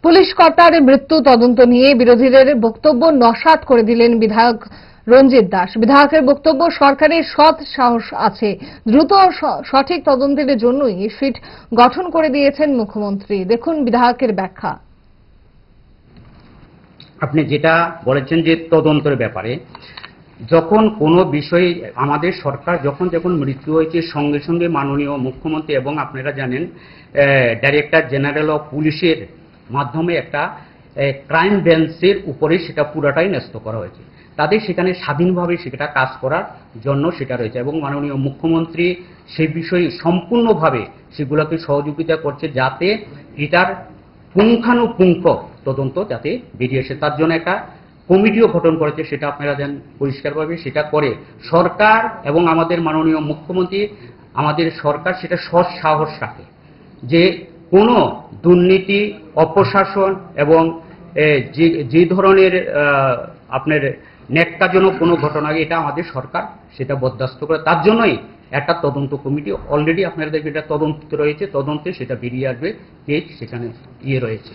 Police কর্তার মৃত্যু তদন্ত নিয়ে বিরোধীদের বক্তব্য নস্যাৎ করে দিলেন বিধায়ক রঞ্জিত দাস। বিধায়কের বক্তব্য, সরকারের সৎ সাহস আছে, দ্রুত সঠিক তদন্তের জন্যই সিট গঠন করে দিয়েছেন মুখ্যমন্ত্রী। দেখুন বিধায়কের ব্যাখ্যা। আপনি যেটা বলেছেন যে তদন্তের ব্যাপারে, যখন কোনো বিষয়ে আমাদের সরকার যখন মৃত্যু হয়েছে, সঙ্গে সঙ্গে মাননীয় মুখ্যমন্ত্রী এবং আপনারা জানেন ডাইরেক্টর জেনারেল অফ পুলিশের মাধ্যমে একটা ক্রাইম বেঞ্চের উপরে সেটা পুরাটাই ন্যস্ত করা হয়েছে। তাদের সেখানে স্বাধীনভাবে সেটা কাজ করার জন্য সেটা রয়েছে এবং মাননীয় মুখ্যমন্ত্রী সেই বিষয়ে সম্পূর্ণভাবে সেগুলোকে সহযোগিতা করছে, যাতে এটার পুঙ্খানুপুঙ্খ তদন্ত যাতে বেরিয়ে আসে। তার জন্য একটা কমিটিও গঠন করেছে, সেটা আপনারা জানেন পরিষ্কারভাবে সেটা করে সরকার এবং আমাদের মাননীয় মুখ্যমন্ত্রী, আমাদের সরকার সেটা সৎ সাহস রাখে যে কোনো দুর্নীতি, অপশাসন এবং যে ধরনের আপনার ন্যাক্কারজনক কোনো ঘটনা, এটা আমাদের সরকার সেটা বরদাস্ত করে। তার জন্যই একটা তদন্ত কমিটি অলরেডি আপনারা দেখবেন এটা তদন্ত রয়েছে, তদন্তে সেটা বেরিয়ে আসবে, সেখানে রয়েছে।